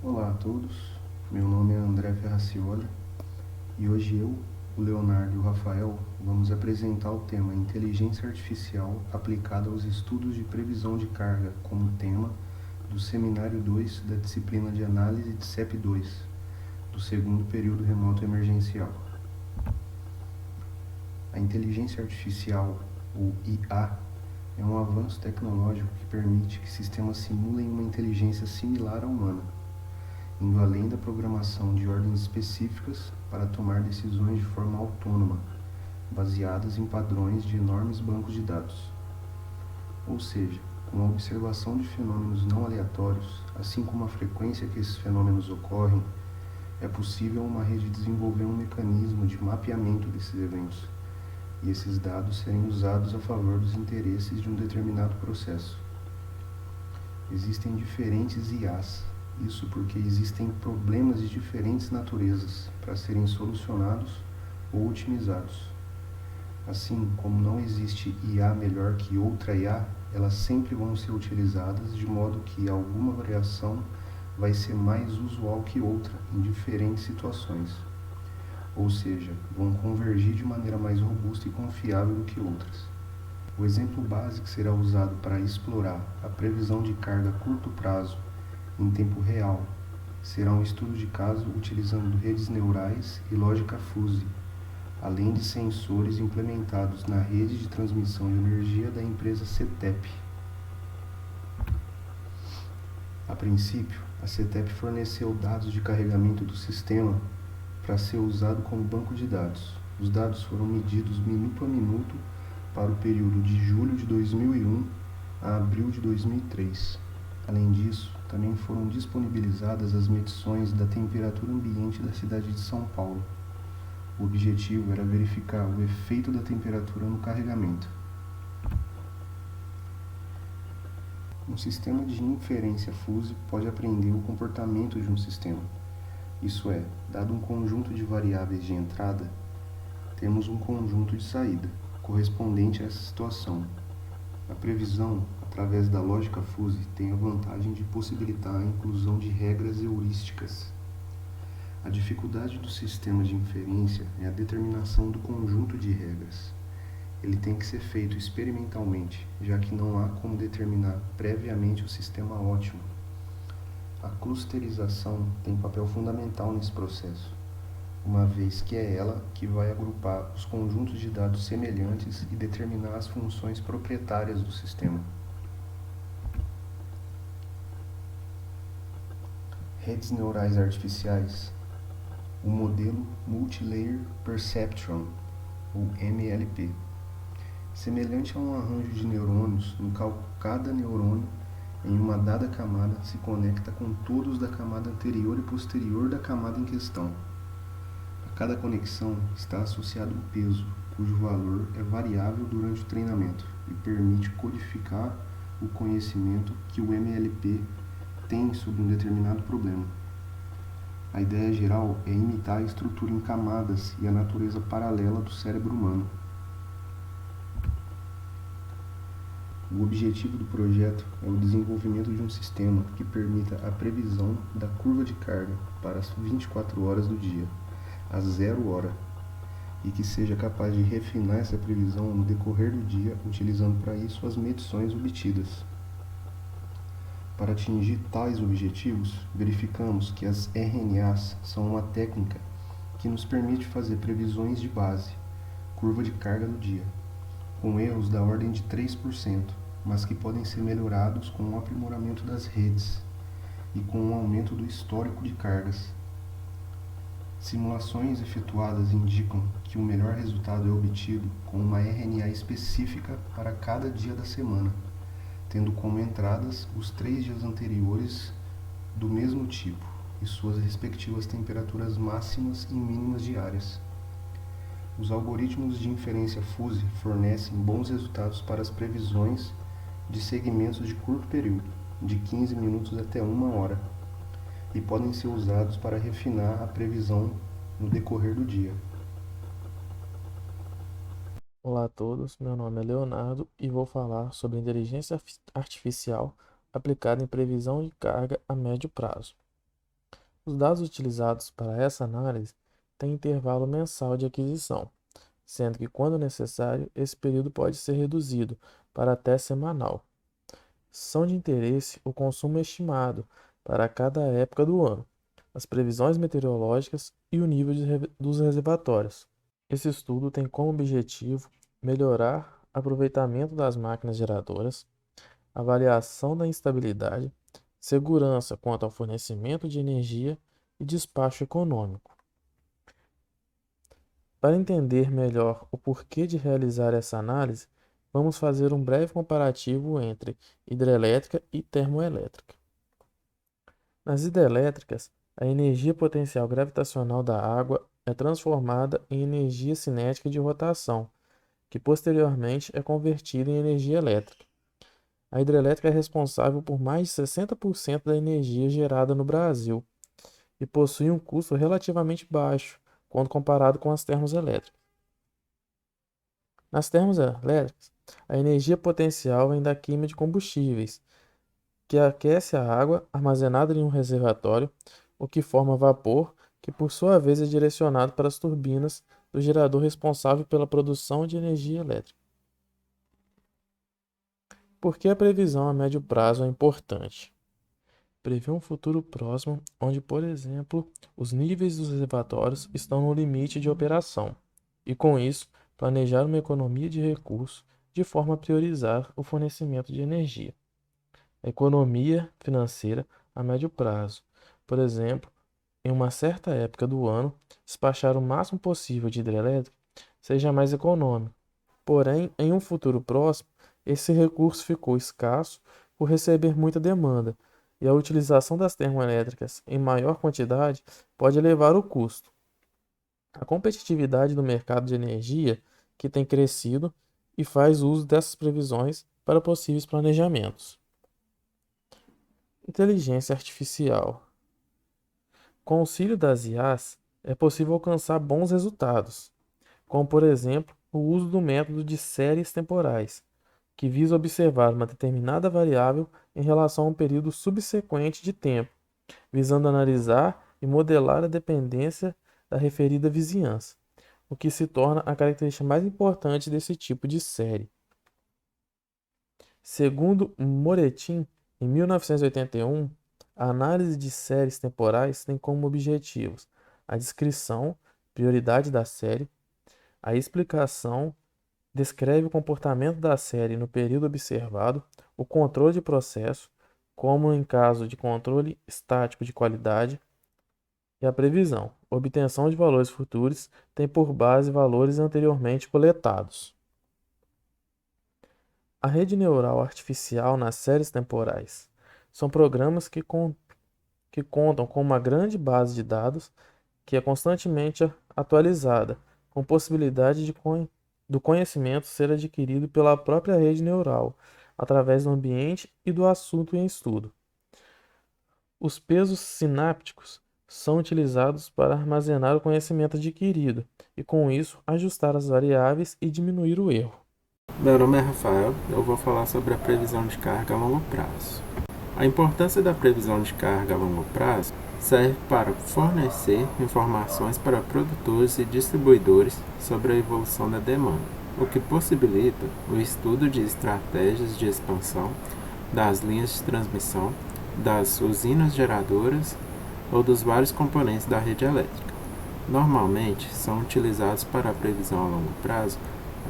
Olá a todos, meu nome é André Ferracioli e hoje eu, o Leonardo e o Rafael vamos apresentar o tema Inteligência Artificial aplicada aos estudos de previsão de carga como tema do Seminário 2 da disciplina de Análise de CEP2, do segundo período remoto emergencial. A inteligência artificial, ou IA, é um avanço tecnológico que permite que sistemas simulem uma inteligência similar à humana, indo além da programação de ordens específicas para tomar decisões de forma autônoma, baseadas em padrões de enormes bancos de dados. Ou seja, com a observação de fenômenos não aleatórios, assim como a frequência que esses fenômenos ocorrem, é possível uma rede desenvolver um mecanismo de mapeamento desses eventos, e esses dados serem usados a favor dos interesses de um determinado processo. Existem diferentes IAs, isso porque existem problemas de diferentes naturezas para serem solucionados ou otimizados. Assim como não existe IA melhor que outra IA, elas sempre vão ser utilizadas de modo que alguma variação vai ser mais usual que outra em diferentes situações. Ou seja, vão convergir de maneira mais robusta e confiável do que outras. O exemplo básico será usado para explorar a previsão de carga a curto prazo em tempo real. Será um estudo de caso utilizando redes neurais e lógica fuzzy, além de sensores implementados na rede de transmissão de energia da empresa CETEP. A princípio, a CETEP forneceu dados de carregamento do sistema para ser usado como banco de dados. Os dados foram medidos minuto a minuto para o período de julho de 2001 a abril de 2003. Além disso, também foram disponibilizadas as medições da temperatura ambiente da cidade de São Paulo. O objetivo era verificar o efeito da temperatura no carregamento. Um sistema de inferência fuzzy pode aprender o comportamento de um sistema. Isso é, dado um conjunto de variáveis de entrada, temos um conjunto de saída, correspondente a essa situação. A previsão, através da lógica fuzzy, tem a vantagem de possibilitar a inclusão de regras heurísticas. A dificuldade do sistema de inferência é a determinação do conjunto de regras. Ele tem que ser feito experimentalmente, já que não há como determinar previamente o sistema ótimo. A clusterização tem papel fundamental nesse processo, uma vez que é ela que vai agrupar os conjuntos de dados semelhantes e determinar as funções proprietárias do sistema. Redes neurais artificiais. O modelo Multilayer Perceptron, ou MLP. Semelhante a um arranjo de neurônios, no qual cada neurônio em uma dada camada se conecta com todos da camada anterior e posterior da camada em questão. A cada conexão está associado um peso, cujo valor é variável durante o treinamento e permite codificar o conhecimento que o MLP tem sobre um determinado problema. A ideia geral é imitar a estrutura em camadas e a natureza paralela do cérebro humano. O objetivo do projeto é o desenvolvimento de um sistema que permita a previsão da curva de carga para as 24 horas do dia, a 0 hora, e que seja capaz de refinar essa previsão no decorrer do dia, utilizando para isso as medições obtidas. Para atingir tais objetivos, verificamos que as RNAs são uma técnica que nos permite fazer previsões de base, curva de carga do dia, com erros da ordem de 3%, mas que podem ser melhorados com o aprimoramento das redes e com o aumento do histórico de cargas. Simulações efetuadas indicam que o melhor resultado é obtido com uma RNA específica para cada dia da semana, tendo como entradas os 3 dias anteriores do mesmo tipo e suas respectivas temperaturas máximas e mínimas diárias. Os algoritmos de inferência fuzzy fornecem bons resultados para as previsões de segmentos de curto período, de 15 minutos até 1 hora, e podem ser usados para refinar a previsão no decorrer do dia. Olá a todos, meu nome é Leonardo e vou falar sobre inteligência artificial aplicada em previsão de carga a médio prazo. Os dados utilizados para essa análise têm intervalo mensal de aquisição, sendo que, quando necessário, esse período pode ser reduzido para até semanal. São de interesse o consumo estimado para cada época do ano, as previsões meteorológicas e o nível dos reservatórios. Esse estudo tem como objetivo melhorar o aproveitamento das máquinas geradoras, avaliação da instabilidade, segurança quanto ao fornecimento de energia e despacho econômico. Para entender melhor o porquê de realizar essa análise, vamos fazer um breve comparativo entre hidrelétrica e termoelétrica. Nas hidrelétricas, a energia potencial gravitacional da água é transformada em energia cinética de rotação, que posteriormente é convertida em energia elétrica. A hidrelétrica é responsável por mais de 60% da energia gerada no Brasil e possui um custo relativamente baixo quando comparado com as termoelétricas. Nas termoelétricas, a energia potencial vem da queima de combustíveis, que aquece a água armazenada em um reservatório, o que forma vapor, que por sua vez é direcionado para as turbinas do gerador responsável pela produção de energia elétrica. Por que a previsão a médio prazo é importante? Prevê um futuro próximo onde, por exemplo, os níveis dos reservatórios estão no limite de operação, e com isso, planejar uma economia de recursos de forma a priorizar o fornecimento de energia. A economia financeira a médio prazo, por exemplo, em uma certa época do ano, despachar o máximo possível de hidrelétrica seja mais econômico. Porém, em um futuro próximo, esse recurso ficou escasso por receber muita demanda, e a utilização das termoelétricas em maior quantidade pode elevar o custo. A competitividade do mercado de energia, que tem crescido, e faz uso dessas previsões para possíveis planejamentos. Inteligência artificial. Com o auxílio das IAs, é possível alcançar bons resultados, como, por exemplo, o uso do método de séries temporais, que visa observar uma determinada variável em relação a um período subsequente de tempo, visando analisar e modelar a dependência da referida vizinhança, o que se torna a característica mais importante desse tipo de série. Segundo Moretin, em 1981, a análise de séries temporais tem como objetivos a descrição, prioridade da série, a explicação, descreve o comportamento da série no período observado, o controle de processo, como em caso de controle estático de qualidade, e a previsão, obtenção de valores futuros, tem por base valores anteriormente coletados. A rede neural artificial nas séries temporais são programas que contam com uma grande base de dados que é constantemente atualizada, com possibilidade do conhecimento ser adquirido pela própria rede neural, através do ambiente e do assunto em estudo. Os pesos sinápticos são utilizados para armazenar o conhecimento adquirido e, com isso, ajustar as variáveis e diminuir o erro. Meu nome é Rafael, eu vou falar sobre a previsão de carga a longo prazo. A importância da previsão de carga a longo prazo serve para fornecer informações para produtores e distribuidores sobre a evolução da demanda, o que possibilita o estudo de estratégias de expansão das linhas de transmissão, das usinas geradoras ou dos vários componentes da rede elétrica. Normalmente, são utilizados para a previsão a longo prazo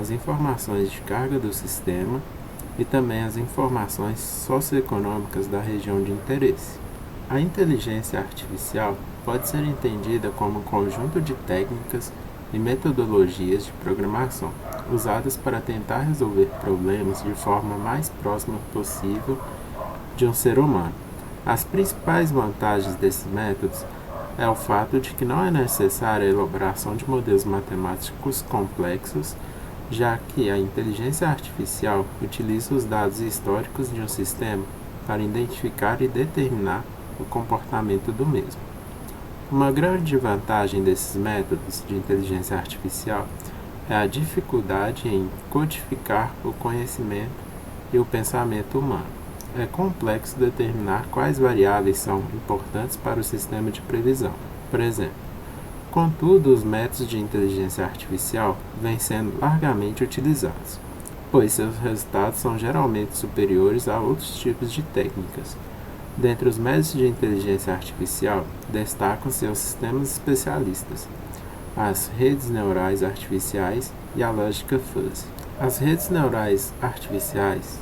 as informações de carga do sistema e também as informações socioeconômicas da região de interesse. A inteligência artificial pode ser entendida como um conjunto de técnicas e metodologias de programação usadas para tentar resolver problemas de forma mais próxima possível de um ser humano. As principais vantagens desses métodos é o fato de que não é necessária a elaboração de modelos matemáticos complexos, já que a inteligência artificial utiliza os dados históricos de um sistema para identificar e determinar o comportamento do mesmo. Uma grande vantagem desses métodos de inteligência artificial é a dificuldade em codificar o conhecimento e o pensamento humano. é complexo determinar quais variáveis são importantes para o sistema de previsão. Por exemplo, contudo, os métodos de inteligência artificial vêm sendo largamente utilizados, pois seus resultados são geralmente superiores a outros tipos de técnicas. Dentre os métodos de inteligência artificial, destacam-se os sistemas especialistas, as redes neurais artificiais e a lógica fuzzy. As redes neurais artificiais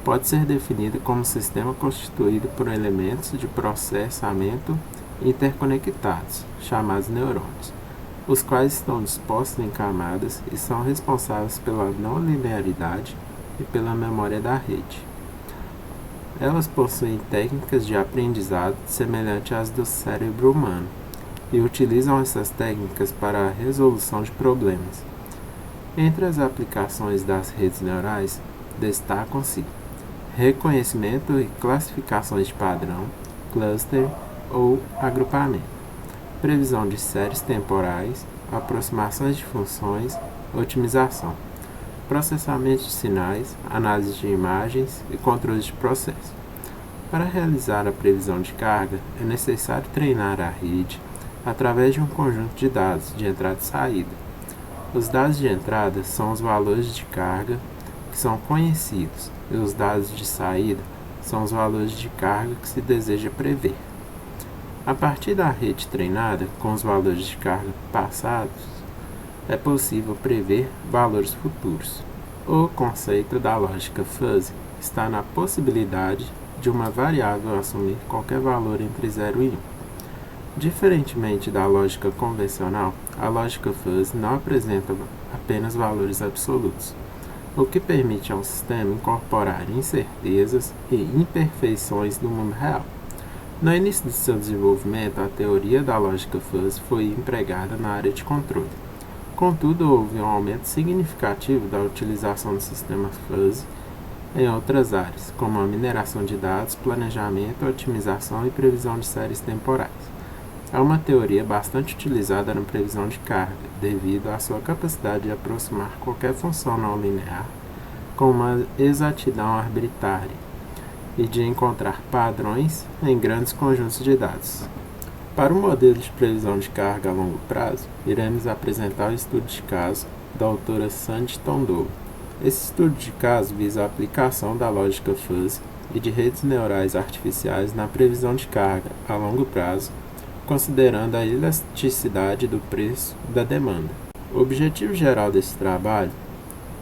pode ser definida como um sistema constituído por elementos de processamento interconectados, chamados neurônios, os quais estão dispostos em camadas e são responsáveis pela não linearidade e pela memória da rede. Elas possuem técnicas de aprendizado semelhantes às do cérebro humano e utilizam essas técnicas para a resolução de problemas. Entre as aplicações das redes neurais, destacam-se reconhecimento e classificações de padrão, cluster ou agrupamento, previsão de séries temporais, aproximações de funções, otimização, processamento de sinais, análise de imagens e controle de processo. Para realizar a previsão de carga, é necessário treinar a rede através de um conjunto de dados de entrada e saída. Os dados de entrada são os valores de carga que são conhecidos, e os dados de saída são os valores de carga que se deseja prever. A partir da rede treinada com os valores de carga passados, é possível prever valores futuros. O conceito da lógica fuzzy está na possibilidade de uma variável assumir qualquer valor entre 0 e 1. Diferentemente da lógica convencional, a lógica fuzzy não apresenta apenas valores absolutos, o que permite ao sistema incorporar incertezas e imperfeições do mundo real. No início de seu desenvolvimento, a teoria da lógica fuzzy foi empregada na área de controle. Contudo, houve um aumento significativo da utilização do sistema fuzzy em outras áreas, como a mineração de dados, planejamento, otimização e previsão de séries temporais. É uma teoria bastante utilizada na previsão de carga, devido à sua capacidade de aproximar qualquer função não linear com uma exatidão arbitrária e de encontrar padrões em grandes conjuntos de dados. Para o modelo de previsão de carga a longo prazo, iremos apresentar o estudo de caso da autora Sandy Tondolo. Esse estudo de caso visa a aplicação da lógica fuzzy e de redes neurais artificiais na previsão de carga a longo prazo, considerando a elasticidade do preço e da demanda. O objetivo geral desse trabalho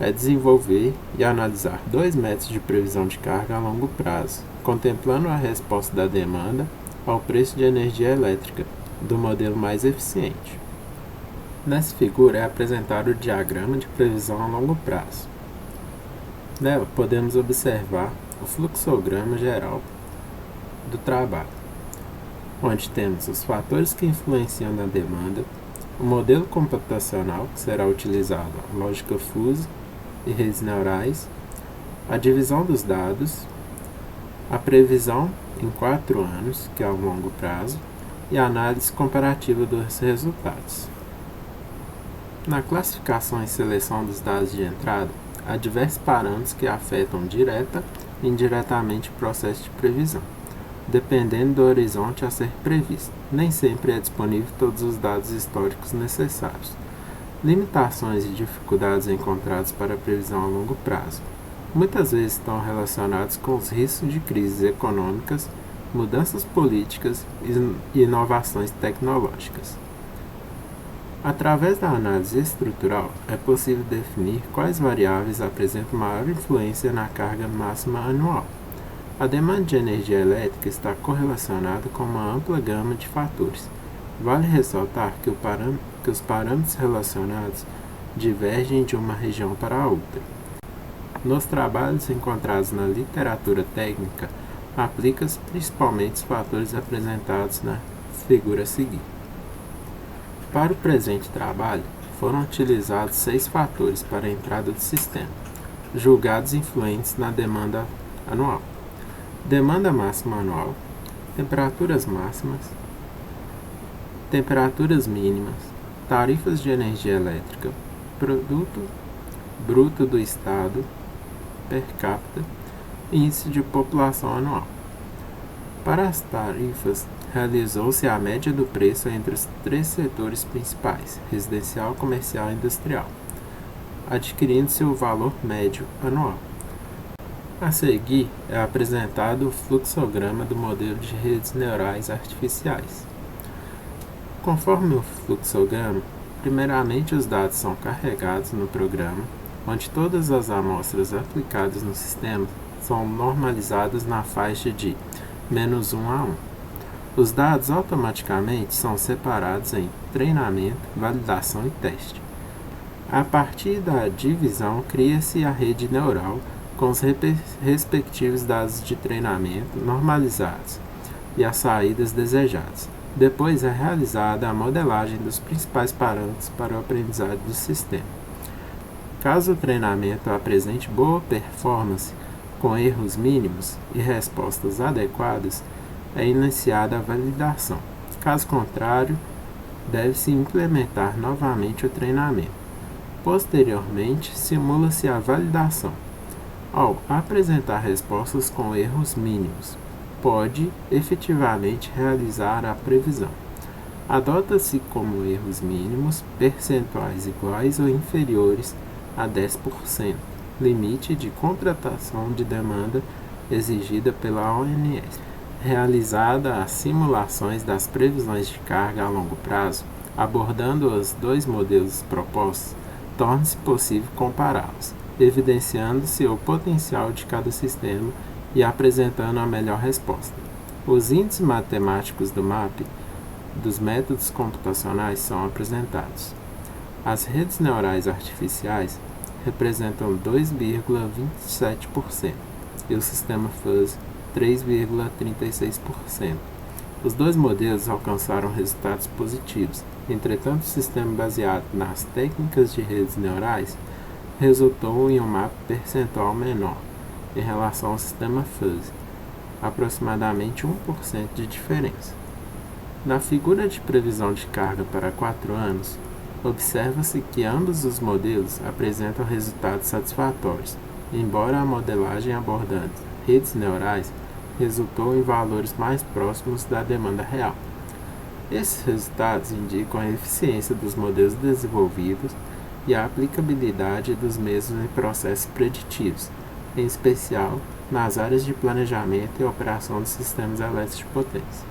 é desenvolver e analisar 2 métodos de previsão de carga a longo prazo, contemplando a resposta da demanda ao preço de energia elétrica do modelo mais eficiente. Nessa figura é apresentado o diagrama de previsão a longo prazo. Nela podemos observar o fluxograma geral do trabalho, onde temos os fatores que influenciam na demanda, o modelo computacional, que será utilizado a lógica fuzzy e redes neurais, a divisão dos dados, a previsão em 4 anos, que é a longo prazo, e a análise comparativa dos resultados. Na classificação e seleção dos dados de entrada, há diversos parâmetros que afetam direta e indiretamente o processo de previsão, dependendo do horizonte a ser previsto. Nem sempre é disponível todos os dados históricos necessários. Limitações e dificuldades encontradas para a previsão a longo prazo muitas vezes estão relacionados com os riscos de crises econômicas, mudanças políticas e inovações tecnológicas. Através da análise estrutural, é possível definir quais variáveis apresentam maior influência na carga máxima anual. A demanda de energia elétrica está correlacionada com uma ampla gama de fatores. Vale ressaltar que os parâmetros relacionados divergem de uma região para a outra. Nos trabalhos encontrados na literatura técnica, aplica-se principalmente os fatores apresentados na figura a seguir. Para o presente trabalho, foram utilizados 6 fatores para a entrada do sistema, julgados influentes na demanda anual: demanda máxima anual, temperaturas máximas, temperaturas mínimas, tarifas de energia elétrica, produto bruto do estado per capita Índice de população anual. Para as tarifas, realizou-se a média do preço entre os 3 setores principais, residencial, comercial e industrial, adquirindo-se o valor médio anual. A seguir é apresentado o fluxograma do modelo de redes neurais artificiais. Conforme o fluxograma, primeiramente os dados são carregados no programa, onde todas as amostras aplicadas no sistema são normalizadas na faixa de -1 a 1. Os dados automaticamente são separados em treinamento, validação e teste. A partir da divisão, cria-se a rede neural com os respectivos dados de treinamento normalizados e as saídas desejadas. Depois é realizada a modelagem dos principais parâmetros para o aprendizado do sistema. Caso o treinamento apresente boa performance, com erros mínimos e respostas adequadas, é iniciada a validação. Caso contrário, deve-se implementar novamente o treinamento. Posteriormente, simula-se a validação. Ao apresentar respostas com erros mínimos, pode efetivamente realizar a previsão. Adota-se como erros mínimos percentuais iguais ou inferiores a 10%, limite de contratação de demanda exigida pela ONS. Realizada as simulações das previsões de carga a longo prazo, abordando os 2 modelos propostos, torna-se possível compará-los, evidenciando-se o potencial de cada sistema e apresentando a melhor resposta. Os índices matemáticos do MAP dos métodos computacionais são apresentados. As redes neurais artificiais representam 2,27% e o sistema Fuzzy 3,36%. Os 2 modelos alcançaram resultados positivos. Entretanto, o sistema baseado nas técnicas de redes neurais resultou em um mapa percentual menor em relação ao sistema Fuzzy, aproximadamente 1% de diferença. Na figura de previsão de carga para 4 anos, observa-se que ambos os modelos apresentam resultados satisfatórios, embora a modelagem abordando redes neurais resultou em valores mais próximos da demanda real. Esses resultados indicam a eficiência dos modelos desenvolvidos e a aplicabilidade dos mesmos em processos preditivos, em especial nas áreas de planejamento e operação de sistemas elétricos de potência.